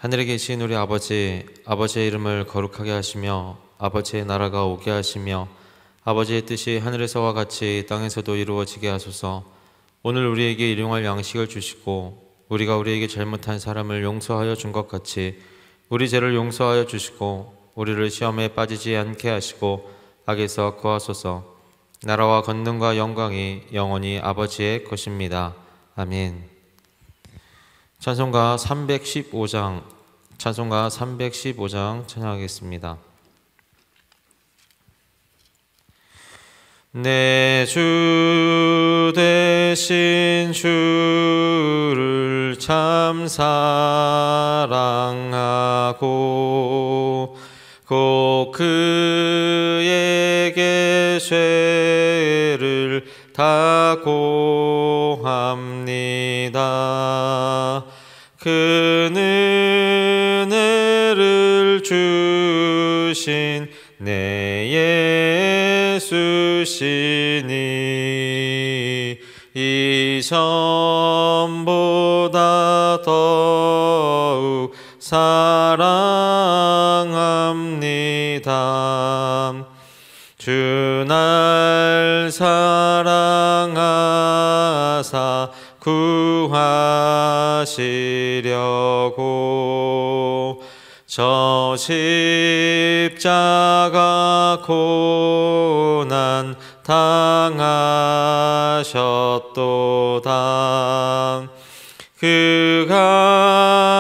하늘에 계신 우리 아버지, 아버지의 이름을 거룩하게 하시며 아버지의 나라가 오게 하시며 아버지의 뜻이 하늘에서와 같이 땅에서도 이루어지게 하소서. 오늘 우리에게 일용할 양식을 주시고 우리가 우리에게 잘못한 사람을 용서하여 준 것 같이 우리 죄를 용서하여 주시고 우리를 시험에 빠지지 않게 하시고 악에서 구하소서. 나라와 권능과 영광이 영원히 아버지의 것입니다. 아멘. 찬송가 315장 찬양하겠습니다. 내 주 되신 주를 참 사랑하고 꼭 그에게 죄를 다 고합니다. 그 은혜를 주신 내 예수시니 이전보다 더욱 사랑합니다. 주 날 사랑하사 구하시려고 저 십자가 고난 당하셨도다. 그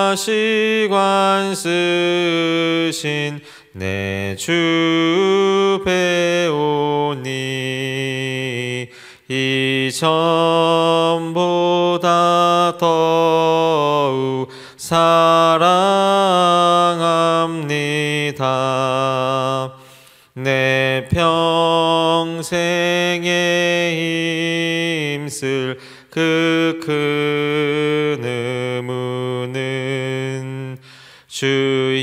가시관 쓰신 내 주 배우니 이전보다 더욱 사랑합니다. 내 평생에 힘쓸 그 큰 의무는 주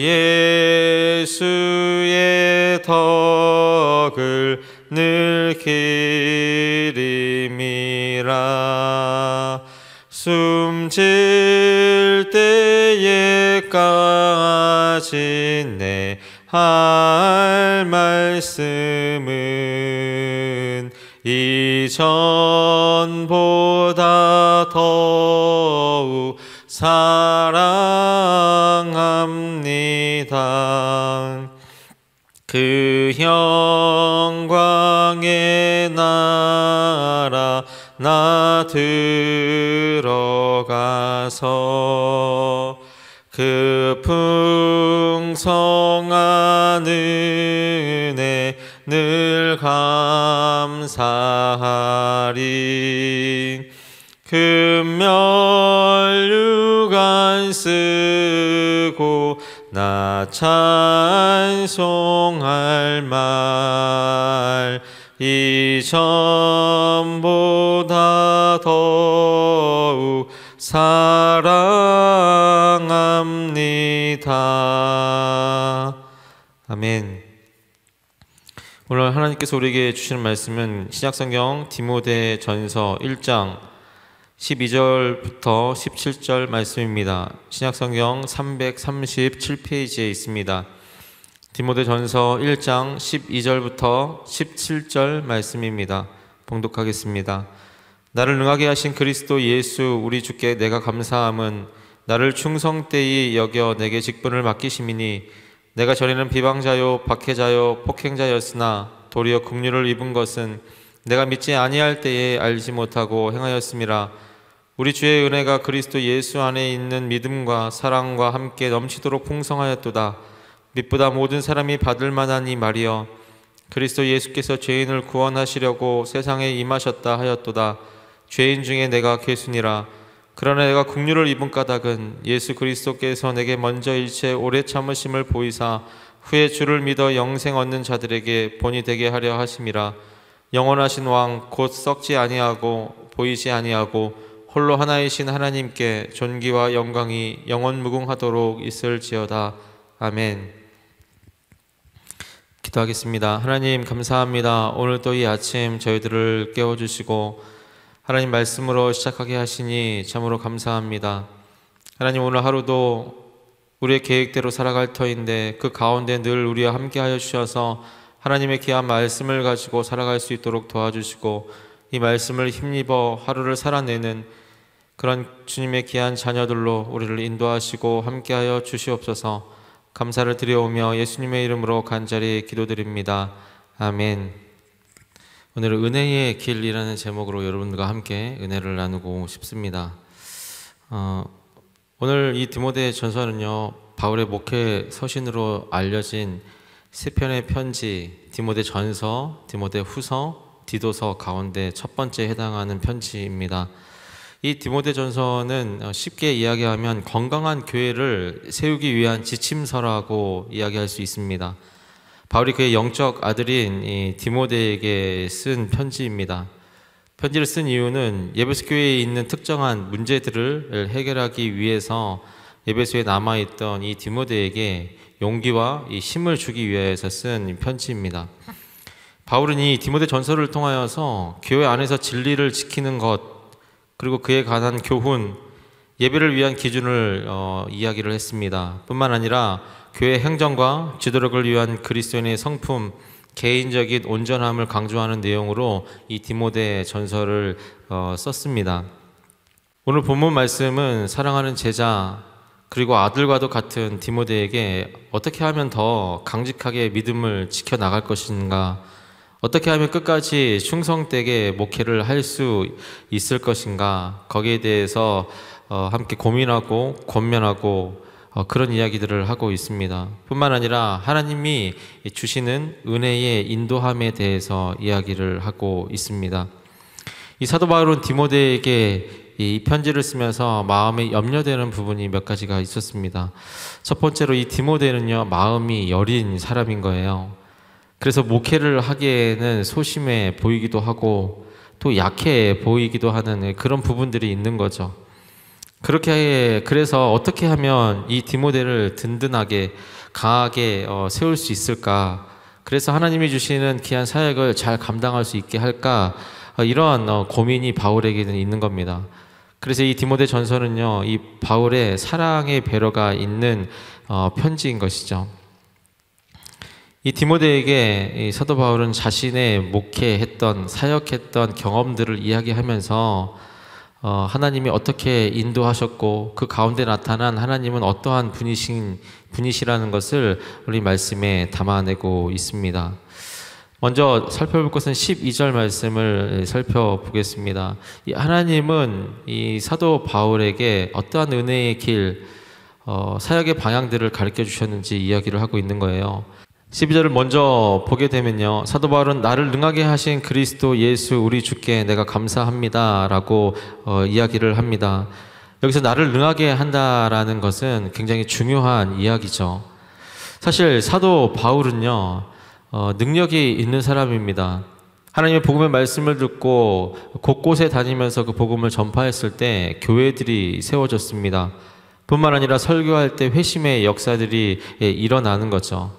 예수의 덕을 늘 기림이라. 숨질 때에까지 내 할 말씀은 이전보다 더욱 사랑합니다. 그 영광의 나라 나 들어가서 그 풍성한 은혜 늘 감사하리. 금면류관 쓰고 나 찬송할 말 이전보다 더욱 사랑합니다. 아멘. 오늘 하나님께서 우리에게 주시는 말씀은 신약성경 디모데전서 1장 12절부터 17절 말씀입니다. 신약성경 337페이지에 있습니다. 디모데전서 1장 12절부터 17절 말씀입니다. 봉독하겠습니다. 나를 능하게 하신 그리스도 예수 우리 주께 내가 감사함은 나를 충성되이 여겨 내게 직분을 맡기심이니 내가 전에는 비방자요 박해자요 폭행자였으나 도리어 긍휼을 입은 것은 내가 믿지 아니할 때에 알지 못하고 행하였음이라. 우리 주의 은혜가 그리스도 예수 안에 있는 믿음과 사랑과 함께 넘치도록 풍성하였도다. 믿보다 모든 사람이 받을 만한 이 말이여 그리스도 예수께서 죄인을 구원하시려고 세상에 임하셨다 하였도다. 죄인 중에 내가 괴순이라. 그러나 내가 긍휼을 입은 까닭은 예수 그리스도께서 내게 먼저 일체 오래 참으심을 보이사 후에 주를 믿어 영생 얻는 자들에게 본이 되게 하려 하심이라. 영원하신 왕 곧 썩지 아니하고 보이지 아니하고 홀로 하나이신 하나님께 존귀와 영광이 영원 무궁하도록 있을지어다. 아멘. 기도하겠습니다. 하나님 감사합니다. 오늘도 이 아침 저희들을 깨워주시고 하나님 말씀으로 시작하게 하시니 참으로 감사합니다. 하나님 오늘 하루도 우리의 계획대로 살아갈 터인데 그 가운데 늘 우리와 함께하여 주셔서 하나님의 귀한 말씀을 가지고 살아갈 수 있도록 도와주시고 이 말씀을 힘입어 하루를 살아내는 그런 주님의 귀한 자녀들로 우리를 인도하시고 함께하여 주시옵소서. 감사를 드려오며 예수님의 이름으로 간절히 기도드립니다. 아멘. 오늘은 은혜의 길이라는 제목으로 여러분과 함께 은혜를 나누고 싶습니다. 오늘 이 디모데 전서는요, 바울의 목회 서신으로 알려진 세 편의 편지, 디모데 전서, 디모데 후서, 디도서 가운데 첫 번째 해당하는 편지입니다. 이 디모데 전서는 쉽게 이야기하면 건강한 교회를 세우기 위한 지침서라고 이야기할 수 있습니다. 바울이 그의 영적 아들인 이 디모데에게 쓴 편지입니다. 편지를 쓴 이유는 에베소 교회에 있는 특정한 문제들을 해결하기 위해서 에베소에 남아있던 이 디모데에게 용기와 이 힘을 주기 위해서 쓴 편지입니다. 바울은 이 디모데 전서를 통하여서 교회 안에서 진리를 지키는 것, 그리고 그에 관한 교훈, 예배를 위한 기준을 이야기를 했습니다. 뿐만 아니라 교회 행정과 지도력을 위한 그리스도인의 성품, 개인적인 온전함을 강조하는 내용으로 이 디모데 전서를 썼습니다. 오늘 본문 말씀은 사랑하는 제자 그리고 아들과도 같은 디모데에게 어떻게 하면 더 강직하게 믿음을 지켜나갈 것인가, 어떻게 하면 끝까지 충성되게 목회를 할 수 있을 것인가, 거기에 대해서 함께 고민하고 권면하고 그런 이야기들을 하고 있습니다. 뿐만 아니라 하나님이 주시는 은혜의 인도함에 대해서 이야기를 하고 있습니다. 이 사도 바울은 디모데에게 이 편지를 쓰면서 마음에 염려되는 부분이 몇 가지가 있었습니다. 첫 번째로 이 디모데는요, 마음이 여린 사람인 거예요. 그래서 목회를 하기에는 소심해 보이기도 하고 또 약해 보이기도 하는 그런 부분들이 있는 거죠. 그래서 어떻게 하면 이 디모데를 든든하게 강하게 세울 수 있을까? 그래서 하나님이 주시는 귀한 사역을 잘 감당할 수 있게 할까? 이런 고민이 바울에게는 있는 겁니다. 그래서 이 디모데 전서는요, 이 바울의 사랑의 배려가 있는 편지인 것이죠. 이 디모데에게 이 사도 바울은 자신의 목회했던 사역했던 경험들을 이야기하면서 하나님이 어떻게 인도하셨고 그 가운데 나타난 하나님은 어떠한 분이시라는 것을 우리 말씀에 담아내고 있습니다. 먼저 살펴볼 것은 12절 말씀을 살펴보겠습니다. 이 하나님은 이 사도 바울에게 어떠한 은혜의 길, 사역의 방향들을 가르쳐 주셨는지 이야기를 하고 있는 거예요. 12절을 먼저 보게 되면요, 사도 바울은 나를 능하게 하신 그리스도 예수 우리 주께 내가 감사합니다 라고 이야기를 합니다. 여기서 나를 능하게 한다라는 것은 굉장히 중요한 이야기죠. 사실 사도 바울은요, 능력이 있는 사람입니다. 하나님의 복음의 말씀을 듣고 곳곳에 다니면서 그 복음을 전파했을 때 교회들이 세워졌습니다. 뿐만 아니라 설교할 때 회심의 역사들이 일어나는 거죠.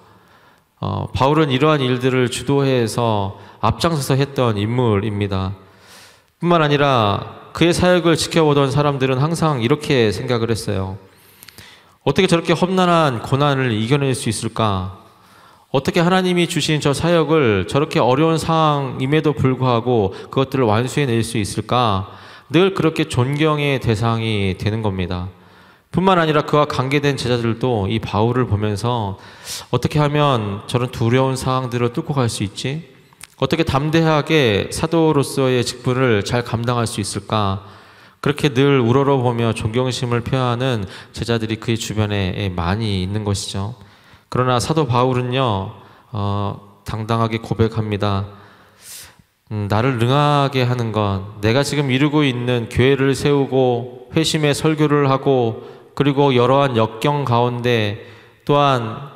바울은 이러한 일들을 주도해서 앞장서서 했던 인물입니다. 뿐만 아니라 그의 사역을 지켜보던 사람들은 항상 이렇게 생각을 했어요. 어떻게 저렇게 험난한 고난을 이겨낼 수 있을까? 어떻게 하나님이 주신 저 사역을 저렇게 어려운 상황임에도 불구하고 그것들을 완수해낼 수 있을까? 늘 그렇게 존경의 대상이 되는 겁니다. 뿐만 아니라 그와 관계된 제자들도 이 바울을 보면서 어떻게 하면 저런 두려운 상황들을 뚫고 갈 수 있지? 어떻게 담대하게 사도로서의 직분을 잘 감당할 수 있을까? 그렇게 늘 우러러보며 존경심을 표하는 제자들이 그의 주변에 많이 있는 것이죠. 그러나 사도 바울은요, 당당하게 고백합니다. 나를 능하게 하는 건 내가 지금 이루고 있는 교회를 세우고 회심의 설교를 하고 그리고 여러한 역경 가운데 또한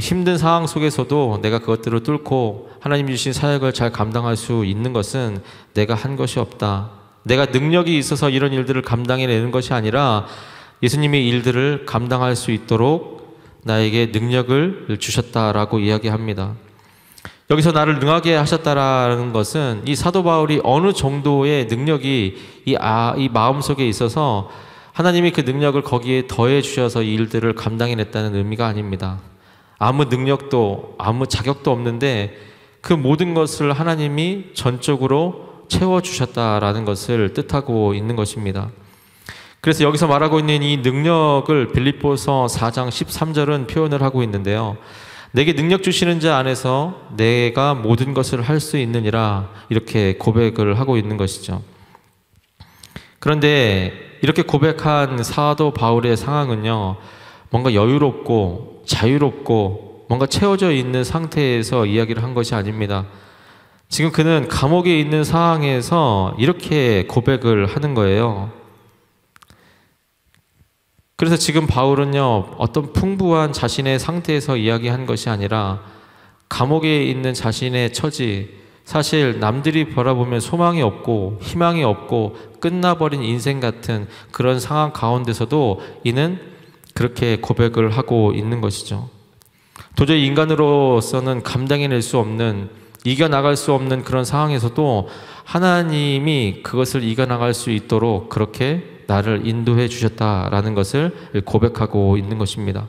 힘든 상황 속에서도 내가 그것들을 뚫고 하나님 주신 사역을 잘 감당할 수 있는 것은 내가 한 것이 없다. 내가 능력이 있어서 이런 일들을 감당해내는 것이 아니라 예수님의 일들을 감당할 수 있도록 나에게 능력을 주셨다라고 이야기합니다. 여기서 나를 능하게 하셨다라는 것은 이 사도 바울이 어느 정도의 능력이 이 마음속에 있어서 하나님이 그 능력을 거기에 더해 주셔서 이 일들을 감당해냈다는 의미가 아닙니다. 아무 능력도 아무 자격도 없는데 그 모든 것을 하나님이 전적으로 채워주셨다라는 것을 뜻하고 있는 것입니다. 그래서 여기서 말하고 있는 이 능력을 빌립보서 4장 13절은 표현을 하고 있는데요. 내게 능력 주시는 자 안에서 내가 모든 것을 할 수 있느니라, 이렇게 고백을 하고 있는 것이죠. 그런데 이렇게 고백한 사도 바울의 상황은요, 뭔가 여유롭고 자유롭고 뭔가 채워져 있는 상태에서 이야기를 한 것이 아닙니다. 지금 그는 감옥에 있는 상황에서 이렇게 고백을 하는 거예요. 그래서 지금 바울은요, 어떤 풍부한 자신의 상태에서 이야기한 것이 아니라 감옥에 있는 자신의 처지, 사실 남들이 바라보면 소망이 없고 희망이 없고 끝나버린 인생 같은 그런 상황 가운데서도 이는 그렇게 고백을 하고 있는 것이죠. 도저히 인간으로서는 감당해낼 수 없는, 이겨나갈 수 없는 그런 상황에서도 하나님이 그것을 이겨나갈 수 있도록 그렇게 나를 인도해 주셨다라는 것을 고백하고 있는 것입니다.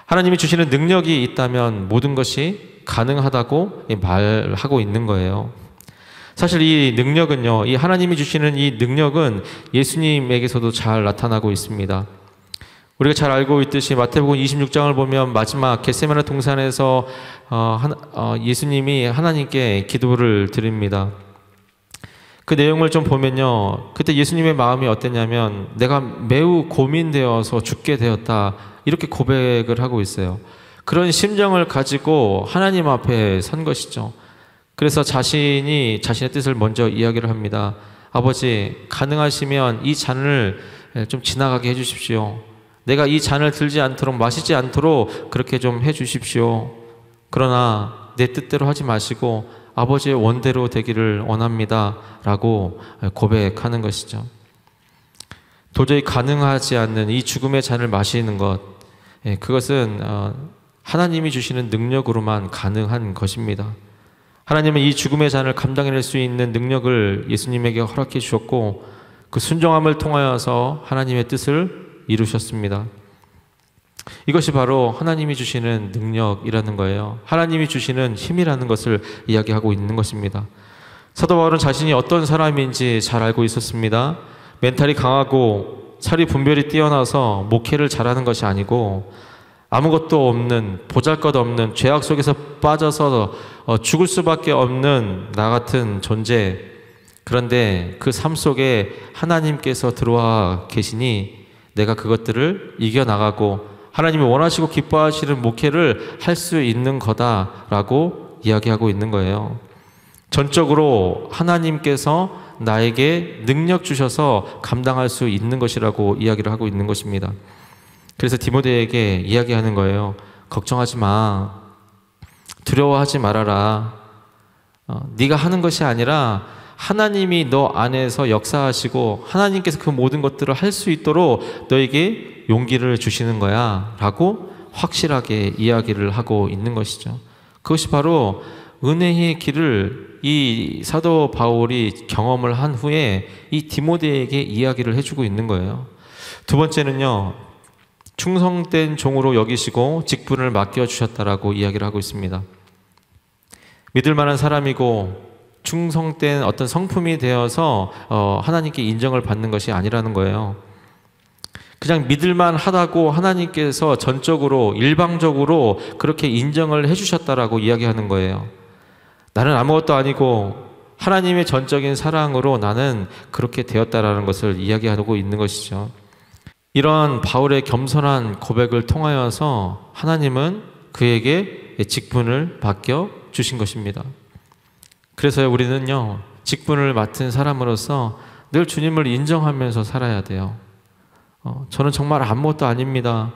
하나님이 주시는 능력이 있다면 모든 것이 가능하다고 말하고 있는 거예요. 사실 이 능력은요, 이 하나님이 주시는 이 능력은 예수님에게서도 잘 나타나고 있습니다. 우리가 잘 알고 있듯이 마태복음 26장을 보면 마지막 겟세마네 동산에서 예수님이 하나님께 기도를 드립니다. 그 내용을 좀 보면요, 그때 예수님의 마음이 어땠냐면 내가 매우 고민되어서 죽게 되었다, 이렇게 고백을 하고 있어요. 그런 심정을 가지고 하나님 앞에 선 것이죠. 그래서 자신이 자신의 뜻을 먼저 이야기를 합니다. 아버지, 가능하시면 이 잔을 좀 지나가게 해주십시오. 내가 이 잔을 들지 않도록, 마시지 않도록 그렇게 좀 해주십시오. 그러나 내 뜻대로 하지 마시고 아버지의 원대로 되기를 원합니다 라고 고백하는 것이죠. 도저히 가능하지 않는 이 죽음의 잔을 마시는 것, 그것은 하나님이 주시는 능력으로만 가능한 것입니다. 하나님은 이 죽음의 잔을 감당해낼 수 있는 능력을 예수님에게 허락해 주셨고 그 순종함을 통하여서 하나님의 뜻을 이루셨습니다. 이것이 바로 하나님이 주시는 능력이라는 거예요. 하나님이 주시는 힘이라는 것을 이야기하고 있는 것입니다. 사도 바울은 자신이 어떤 사람인지 잘 알고 있었습니다. 멘탈이 강하고 차리 분별이 뛰어나서 목회를 잘하는 것이 아니고 아무것도 없는, 보잘것없는, 죄악 속에서 빠져서 죽을 수밖에 없는 나 같은 존재. 그런데 그 삶 속에 하나님께서 들어와 계시니 내가 그것들을 이겨나가고 하나님이 원하시고 기뻐하시는 목회를 할 수 있는 거다라고 이야기하고 있는 거예요. 전적으로 하나님께서 나에게 능력 주셔서 감당할 수 있는 것이라고 이야기를 하고 있는 것입니다. 그래서 디모데에게 이야기하는 거예요. 걱정하지 마. 두려워하지 말아라. 네가 하는 것이 아니라 하나님이 너 안에서 역사하시고 하나님께서 그 모든 것들을 할 수 있도록 너에게 용기를 주시는 거야 라고 확실하게 이야기를 하고 있는 것이죠. 그것이 바로 은혜의 길을 이 사도 바울이 경험을 한 후에 이 디모데에게 이야기를 해주고 있는 거예요. 두 번째는요, 충성된 종으로 여기시고 직분을 맡겨주셨다라고 이야기를 하고 있습니다. 믿을 만한 사람이고 충성된 어떤 성품이 되어서 하나님께 인정을 받는 것이 아니라는 거예요. 그냥 믿을만 하다고 하나님께서 전적으로 일방적으로 그렇게 인정을 해주셨다라고 이야기하는 거예요. 나는 아무것도 아니고 하나님의 전적인 사랑으로 나는 그렇게 되었다라는 것을 이야기하고 있는 것이죠. 이런 바울의 겸손한 고백을 통하여서 하나님은 그에게 직분을 맡겨 주신 것입니다. 그래서 우리는요, 직분을 맡은 사람으로서 늘 주님을 인정하면서 살아야 돼요. 저는 정말 아무것도 아닙니다.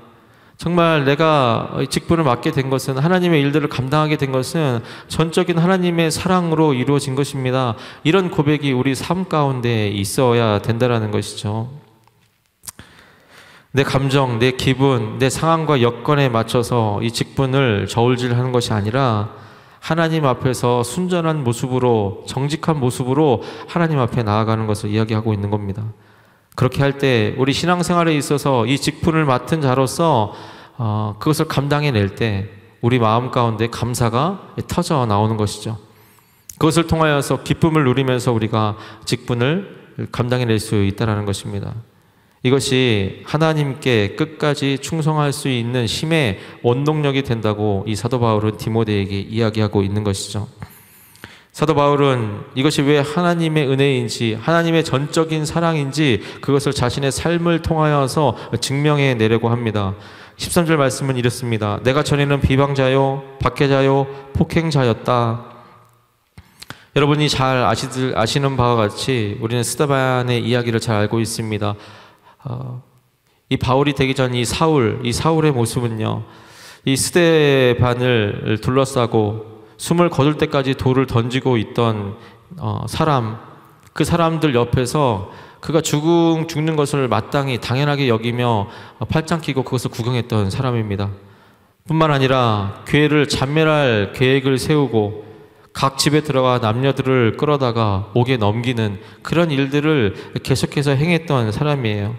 정말 내가 직분을 맡게 된 것은, 하나님의 일들을 감당하게 된 것은 전적인 하나님의 사랑으로 이루어진 것입니다. 이런 고백이 우리 삶 가운데 있어야 된다는 것이죠. 내 감정, 내 기분, 내 상황과 여건에 맞춰서 이 직분을 저울질하는 것이 아니라 하나님 앞에서 순전한 모습으로, 정직한 모습으로 하나님 앞에 나아가는 것을 이야기하고 있는 겁니다. 그렇게 할 때 우리 신앙생활에 있어서 이 직분을 맡은 자로서 그것을 감당해낼 때 우리 마음 가운데 감사가 터져 나오는 것이죠. 그것을 통하여서 기쁨을 누리면서 우리가 직분을 감당해낼 수 있다는 것입니다. 이것이 하나님께 끝까지 충성할 수 있는 힘의 원동력이 된다고 이 사도 바울은 디모데에게 이야기하고 있는 것이죠. 사도 바울은 이것이 왜 하나님의 은혜인지, 하나님의 전적인 사랑인지 그것을 자신의 삶을 통하여서 증명해 내려고 합니다. 13절 말씀은 이렇습니다. 내가 전에는 비방자요, 박해자요, 폭행자였다. 여러분이 잘 아시는 바와 같이 우리는 스데반의 이야기를 잘 알고 있습니다. 이 바울이 되기 전 이 사울의 모습은요, 이 스데반을 둘러싸고 숨을 거둘 때까지 돌을 던지고 있던 그 사람들 옆에서 그가 죽는 것을 마땅히 당연하게 여기며 팔짱 끼고 그것을 구경했던 사람입니다. 뿐만 아니라 교회를 잔멸할 계획을 세우고 각 집에 들어가 남녀들을 끌어다가 옥에 넘기는 그런 일들을 계속해서 행했던 사람이에요.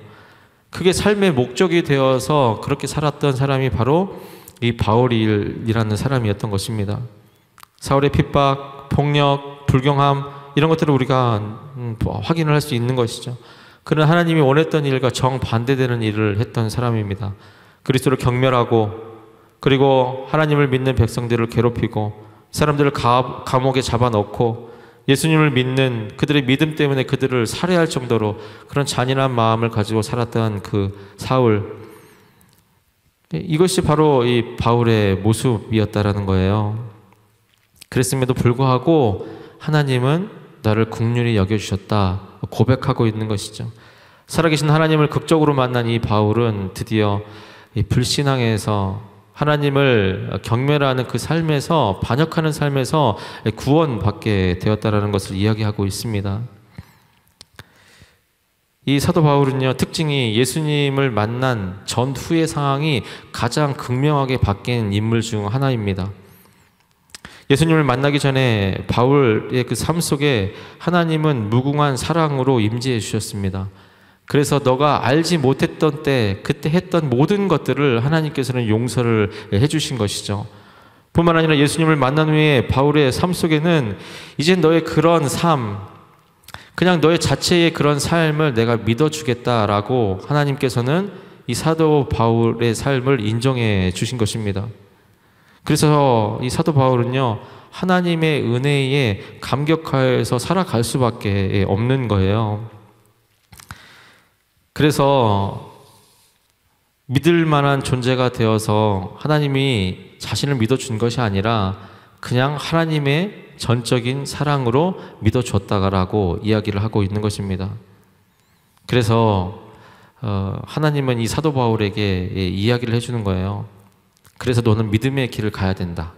그게 삶의 목적이 되어서 그렇게 살았던 사람이 바로 이 바울이라는 사람이었던 것입니다. 사울의 핍박, 폭력, 불경함 이런 것들을 우리가 확인을 할 수 있는 것이죠. 그는 하나님이 원했던 일과 정반대되는 일을 했던 사람입니다. 그리스도를 경멸하고 그리고 하나님을 믿는 백성들을 괴롭히고 사람들을 감옥에 잡아넣고 예수님을 믿는 그들의 믿음 때문에 그들을 살해할 정도로 그런 잔인한 마음을 가지고 살았던 그 사울, 이것이 바로 이 바울의 모습이었다라는 거예요. 그랬음에도 불구하고 하나님은 나를 긍휼히 여겨주셨다 고백하고 있는 것이죠. 살아계신 하나님을 극적으로 만난 이 바울은 드디어 이 불신앙에서 하나님을 경멸하는 그 삶에서, 반역하는 삶에서 구원받게 되었다라는 것을 이야기하고 있습니다. 이 사도 바울은요, 특징이 예수님을 만난 전후의 상황이 가장 극명하게 바뀐 인물 중 하나입니다. 예수님을 만나기 전에 바울의 그 삶 속에 하나님은 무궁한 사랑으로 임재해 주셨습니다. 그래서 너가 알지 못했던 때 그때 했던 모든 것들을 하나님께서는 용서를 해주신 것이죠. 뿐만 아니라 예수님을 만난 후에 바울의 삶 속에는 이제 너의 그런 삶, 그냥 너의 자체의 그런 삶을 내가 믿어주겠다라고 하나님께서는 이 사도 바울의 삶을 인정해 주신 것입니다. 그래서 이 사도 바울은요, 하나님의 은혜에 감격하여서 살아갈 수밖에 없는 거예요. 그래서 믿을 만한 존재가 되어서 하나님이 자신을 믿어준 것이 아니라 그냥 하나님의 전적인 사랑으로 믿어줬다라고 이야기를 하고 있는 것입니다. 그래서 하나님은 이 사도 바울에게 이야기를 해주는 거예요. 그래서 너는 믿음의 길을 가야 된다.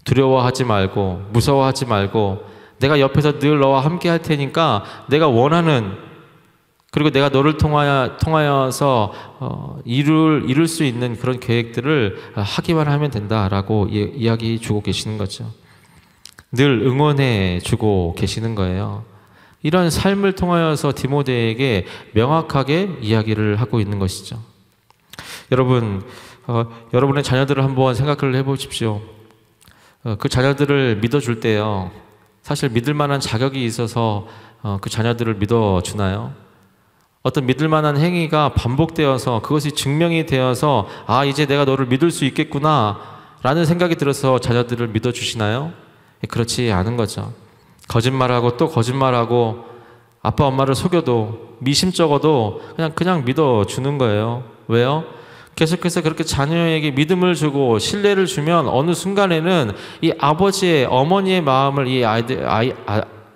두려워하지 말고 무서워하지 말고 내가 옆에서 늘 너와 함께 할 테니까 내가 원하는, 그리고 내가 너를 통하여서 이룰 수 있는 그런 계획들을 하기만 하면 된다라고 이야기 주고 계시는 거죠. 늘 응원해 주고 계시는 거예요. 이런 삶을 통하여서 디모데에게 명확하게 이야기를 하고 있는 것이죠. 여러분, 여러분의 자녀들을 한번 생각을 해보십시오. 그 자녀들을 믿어줄 때요, 사실 믿을 만한 자격이 있어서 그 자녀들을 믿어주나요? 어떤 믿을 만한 행위가 반복되어서 그것이 증명이 되어서 아, 이제 내가 너를 믿을 수 있겠구나 라는 생각이 들어서 자녀들을 믿어주시나요? 그렇지 않은 거죠. 거짓말하고 또 거짓말하고 아빠 엄마를 속여도 미심쩍어도 그냥 믿어주는 거예요. 왜요? 계속해서 그렇게 자녀에게 믿음을 주고 신뢰를 주면 어느 순간에는 이 아버지의, 어머니의 마음을 이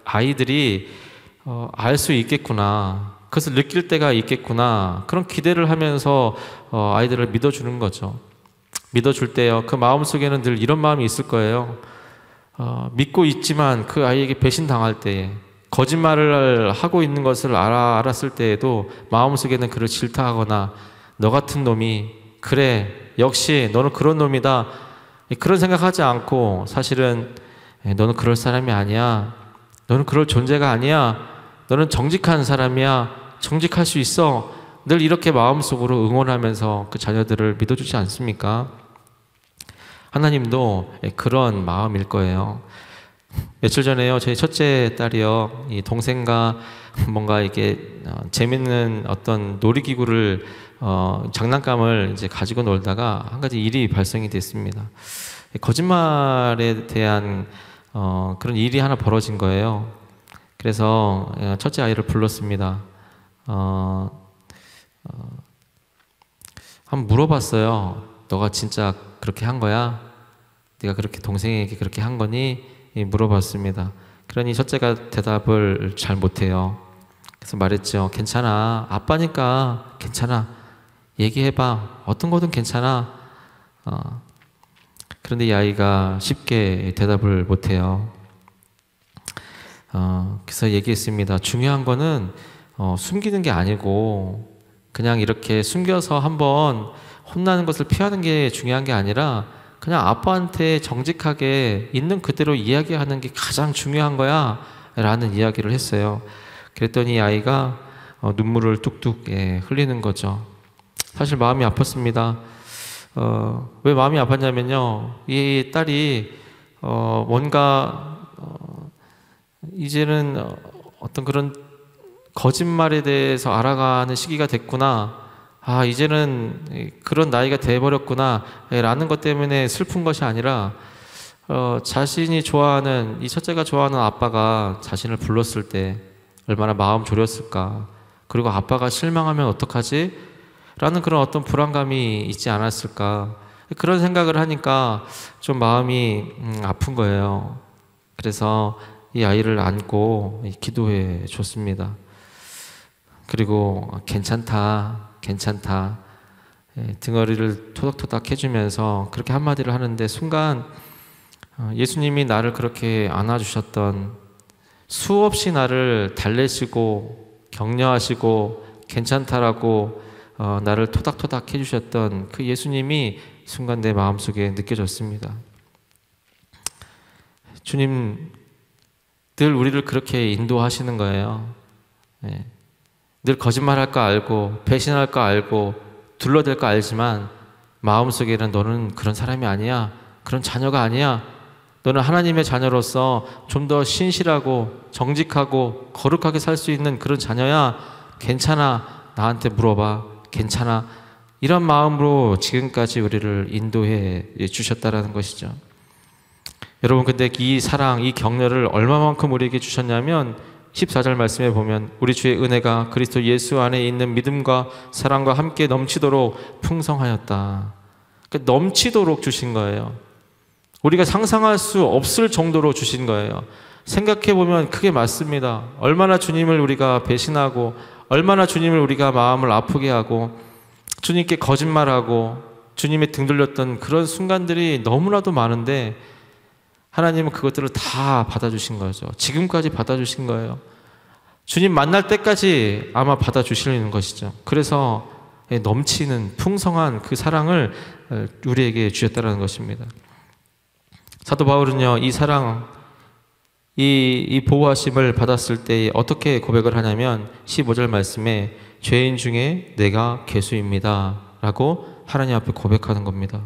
아이들이 알 수 있겠구나, 그것을 느낄 때가 있겠구나, 그런 기대를 하면서 아이들을 믿어주는 거죠. 믿어줄 때요, 그 마음속에는 늘 이런 마음이 있을 거예요. 믿고 있지만 그 아이에게 배신당할 때에, 거짓말을 하고 있는 것을 알았을 때에도 마음속에는 그를 질타하거나 너 같은 놈이, 그래 역시 너는 그런 놈이다, 그런 생각하지 않고 사실은 너는 그럴 사람이 아니야, 너는 그럴 존재가 아니야, 너는 정직한 사람이야, 정직할 수 있어. 늘 이렇게 마음속으로 응원하면서 그 자녀들을 믿어주지 않습니까? 하나님도 그런 마음일 거예요. 며칠 전에요, 저희 첫째 딸이요, 이 동생과 뭔가 이게 재밌는 어떤 놀이기구를 장난감을 이제 가지고 놀다가 한 가지 일이 발생이 됐습니다. 거짓말에 대한 그런 일이 하나 벌어진 거예요. 그래서 첫째 아이를 불렀습니다. 한번 물어봤어요. 너가 진짜 그렇게 한 거야? 네가 그렇게 동생에게 그렇게 한 거니? 물어봤습니다. 그러니 첫째가 대답을 잘 못해요. 그래서 말했죠. 괜찮아. 아빠니까 괜찮아. 얘기해봐. 어떤 거든 괜찮아. 그런데 이 아이가 쉽게 대답을 못해요. 그래서 얘기했습니다. 중요한 거는 숨기는 게 아니고 그냥 이렇게 숨겨서 한번 혼나는 것을 피하는 게 중요한 게 아니라 그냥 아빠한테 정직하게 있는 그대로 이야기하는 게 가장 중요한 거야 라는 이야기를 했어요. 그랬더니 이 아이가 눈물을 뚝뚝 흘리는 거죠. 사실 마음이 아팠습니다. 왜 마음이 아팠냐면요, 이 딸이 뭔가 이제는 어떤 그런 거짓말에 대해서 알아가는 시기가 됐구나, 이제는 그런 나이가 돼버렸구나 라는 것 때문에 슬픈 것이 아니라 자신이 좋아하는, 이 첫째가 좋아하는 아빠가 자신을 불렀을 때 얼마나 마음 졸였을까, 그리고 아빠가 실망하면 어떡하지? 라는 그런 어떤 불안감이 있지 않았을까, 그런 생각을 하니까 좀 마음이 아픈 거예요. 그래서 이 아이를 안고 기도해 줬습니다. 그리고 괜찮다, 괜찮다, 등어리를 토닥토닥 해주면서 그렇게 한마디를 하는데, 순간 예수님이 나를 그렇게 안아주셨던, 수없이 나를 달래시고 격려하시고 괜찮다라고 나를 토닥토닥 해주셨던 그 예수님이 순간 내 마음속에 느껴졌습니다. 주님 늘 우리를 그렇게 인도하시는 거예요. 늘 거짓말할 거 알고 배신할 거 알고 둘러댈 거 알지만 마음속에는 너는 그런 사람이 아니야, 그런 자녀가 아니야, 너는 하나님의 자녀로서 좀 더 신실하고 정직하고 거룩하게 살 수 있는 그런 자녀야, 괜찮아, 나한테 물어봐, 괜찮아, 이런 마음으로 지금까지 우리를 인도해 주셨다라는 것이죠. 여러분, 근데 이 사랑, 이 격려를 얼마만큼 우리에게 주셨냐면 14절 말씀에 보면 우리 주의 은혜가 그리스도 예수 안에 있는 믿음과 사랑과 함께 넘치도록 풍성하였다. 그러니까 넘치도록 주신 거예요. 우리가 상상할 수 없을 정도로 주신 거예요. 생각해보면 그게 맞습니다. 얼마나 주님을 우리가 배신하고, 얼마나 주님을 우리가 마음을 아프게 하고, 주님께 거짓말하고 주님의 등 돌렸던 그런 순간들이 너무나도 많은데, 하나님은 그것들을 다 받아주신 거죠. 지금까지 받아주신 거예요. 주님 만날 때까지 아마 받아주시는 것이죠. 그래서 넘치는 풍성한 그 사랑을 우리에게 주셨다는 것입니다. 사도 바울은요, 이 사랑, 이 보호하심을 받았을 때 어떻게 고백을 하냐면 15절 말씀에 죄인 중에 내가 괴수입니다 라고 하나님 앞에 고백하는 겁니다.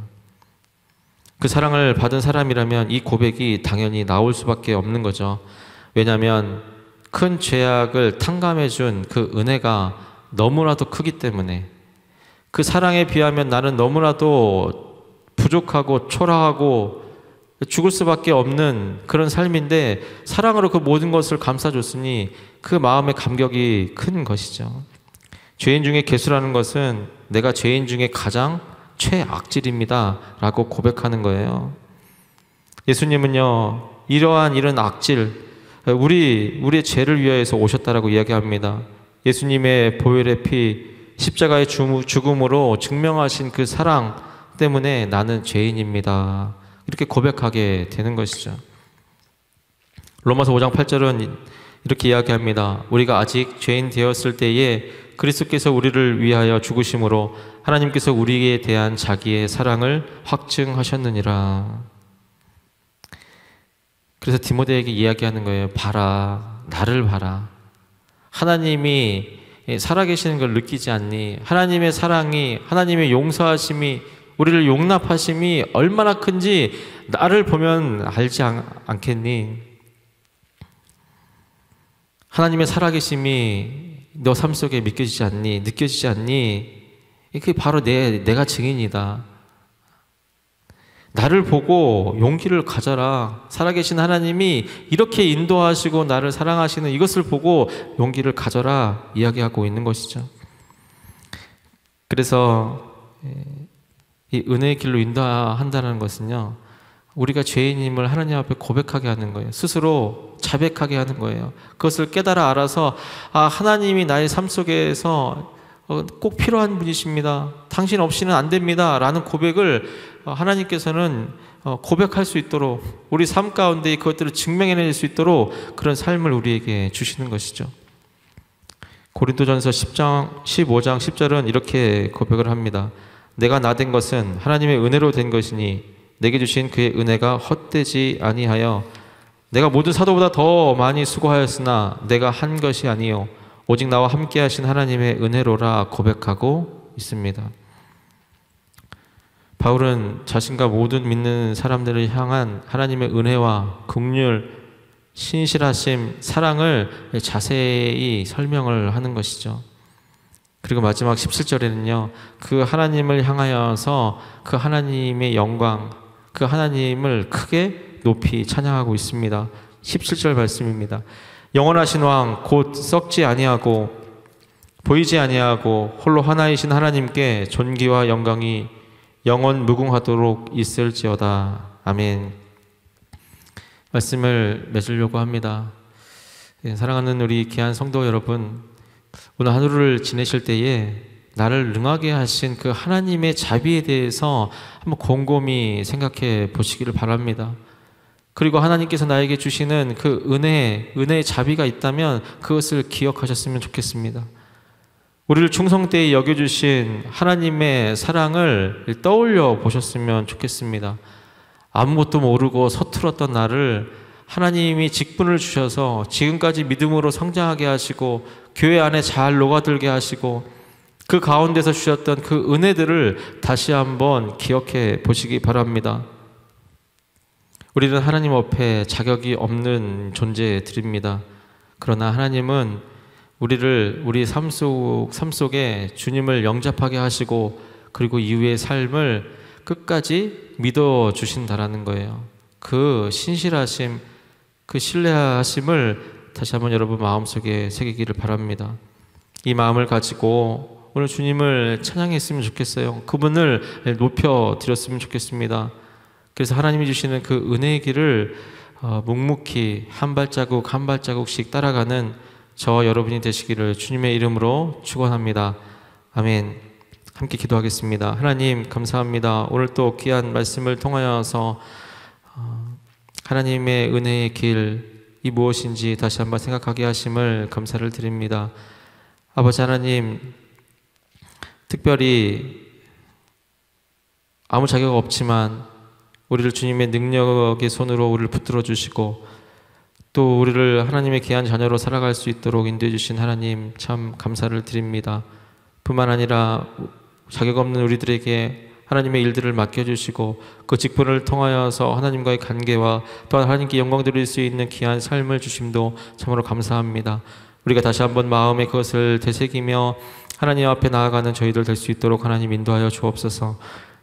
그 사랑을 받은 사람이라면 이 고백이 당연히 나올 수밖에 없는 거죠. 왜냐하면 큰 죄악을 탕감해준 그 은혜가 너무나도 크기 때문에, 그 사랑에 비하면 나는 너무나도 부족하고 초라하고 죽을 수밖에 없는 그런 삶인데, 사랑으로 그 모든 것을 감싸줬으니 그 마음의 감격이 큰 것이죠. 죄인 중에 괴수라는 것은 내가 죄인 중에 가장 최악질입니다 라고 고백하는 거예요. 예수님은요, 이런 악질, 우리의 죄를 위하여서 오셨다라고 이야기합니다. 예수님의 보혈의 피, 십자가의 죽음으로 증명하신 그 사랑 때문에 나는 죄인입니다, 이렇게 고백하게 되는 것이죠. 로마서 5장 8절은 이렇게 이야기합니다. 우리가 아직 죄인 되었을 때에 그리스도께서 우리를 위하여 죽으심으로 하나님께서 우리에 대한 자기의 사랑을 확증하셨느니라. 그래서 디모데에게 이야기하는 거예요. 봐라, 나를 봐라. 하나님이 살아계시는 걸 느끼지 않니? 하나님의 사랑이, 하나님의 용서하심이, 우리를 용납하심이 얼마나 큰지 나를 보면 알지 않겠니? 하나님의 살아계심이 너 삶 속에 믿겨지지 않니? 느껴지지 않니? 그게 바로 내가 증인이다. 나를 보고 용기를 가져라. 살아계신 하나님이 이렇게 인도하시고 나를 사랑하시는 이것을 보고 용기를 가져라 이야기하고 있는 것이죠. 그래서 이 은혜의 길로 인도한다는 것은요, 우리가 죄인임을 하나님 앞에 고백하게 하는 거예요. 스스로 자백하게 하는 거예요. 그것을 깨달아 알아서 하나님이 나의 삶 속에서 꼭 필요한 분이십니다. 당신 없이는 안 됩니다. 라는 고백을 하나님께서는 고백할 수 있도록, 우리 삶 가운데 그것들을 증명해낼 수 있도록 그런 삶을 우리에게 주시는 것이죠. 고린도전서 15장 10절은 이렇게 고백을 합니다. 내가 나된 것은 하나님의 은혜로 된 것이니 내게 주신 그의 은혜가 헛되지 아니하여 내가 모든 사도보다 더 많이 수고하였으나 내가 한 것이 아니요 오직 나와 함께 하신 하나님의 은혜로라 고백하고 있습니다. 바울은 자신과 모든 믿는 사람들을 향한 하나님의 은혜와 긍휼, 신실하심, 사랑을 자세히 설명을 하는 것이죠. 그리고 마지막 17절에는요, 그 하나님을 향하여서 그 하나님의 영광, 그 하나님을 크게 높이 찬양하고 있습니다. 17절 말씀입니다. 영원하신 왕 곧 썩지 아니하고 보이지 아니하고 홀로 하나이신 하나님께 존귀와 영광이 영원 무궁하도록 있을지어다. 아멘. 말씀을 맺으려고 합니다. 사랑하는 우리 귀한 성도 여러분, 오늘 하루를 지내실 때에 나를 능하게 하신 그 하나님의 자비에 대해서 한번 곰곰이 생각해 보시기를 바랍니다. 그리고 하나님께서 나에게 주시는 그 은혜의 자비가 있다면 그것을 기억하셨으면 좋겠습니다. 우리를 충성되이 여겨주신 하나님의 사랑을 떠올려 보셨으면 좋겠습니다. 아무것도 모르고 서툴었던 나를 하나님이 직분을 주셔서 지금까지 믿음으로 성장하게 하시고 교회 안에 잘 녹아들게 하시고 그 가운데서 주셨던 그 은혜들을 다시 한번 기억해 보시기 바랍니다. 우리는 하나님 앞에 자격이 없는 존재들입니다. 그러나 하나님은 우리를 우리 삶 속에 주님을 영접하게 하시고 그리고 이후의 삶을 끝까지 믿어주신다라는 거예요. 그 신실하심, 그 신뢰하심을 다시 한번 여러분 마음속에 새기기를 바랍니다. 이 마음을 가지고 오늘 주님을 찬양했으면 좋겠어요. 그분을 높여드렸으면 좋겠습니다. 그래서 하나님이 주시는 그 은혜의 길을 묵묵히 한 발자국 한 발자국씩 따라가는 저와 여러분이 되시기를 주님의 이름으로 축원합니다. 아멘. 함께 기도하겠습니다. 하나님 감사합니다. 오늘 또 귀한 말씀을 통하여서 하나님의 은혜의 길이 무엇인지 다시 한번 생각하게 하심을 감사를 드립니다. 아버지 하나님, 특별히 아무 자격 없지만 우리를 주님의 능력의 손으로 우리를 붙들어 주시고 또 우리를 하나님의 귀한 자녀로 살아갈 수 있도록 인도해 주신 하나님 참 감사를 드립니다. 뿐만 아니라 자격 없는 우리들에게 하나님의 일들을 맡겨주시고 그 직분을 통하여서 하나님과의 관계와 또한 하나님께 영광 드릴 수 있는 귀한 삶을 주심도 참으로 감사합니다. 우리가 다시 한번 마음에 그것을 되새기며 하나님 앞에 나아가는 저희들 될 수 있도록 하나님 인도하여 주옵소서.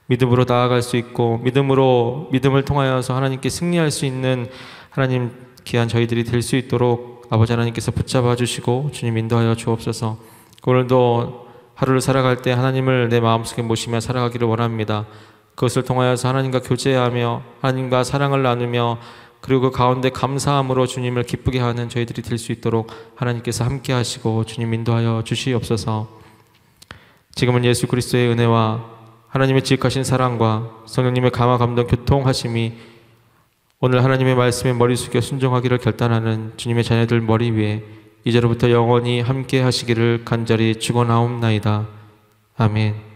믿음으로 나아갈 수 있고 믿음을 통하여서 하나님께 승리할 수 있는 하나님 귀한 저희들이 될 수 있도록 아버지 하나님께서 붙잡아 주시고 주님 인도하여 주옵소서. 오늘도 하루를 살아갈 때 하나님을 내 마음속에 모시며 살아가기를 원합니다. 그것을 통하여서 하나님과 교제하며 하나님과 사랑을 나누며 그리고 그 가운데 감사함으로 주님을 기쁘게 하는 저희들이 될 수 있도록 하나님께서 함께 하시고 주님 인도하여 주시옵소서. 지금은 예수 그리스도의 은혜와 하나님의 지극하신 사랑과 성령님의 감화 감동 교통하심이 오늘 하나님의 말씀에 머리 숙여 순종하기를 결단하는 주님의 자녀들 머리 위에 이제로부터 영원히 함께 하시기를 간절히 축원하옵나이다. 아멘.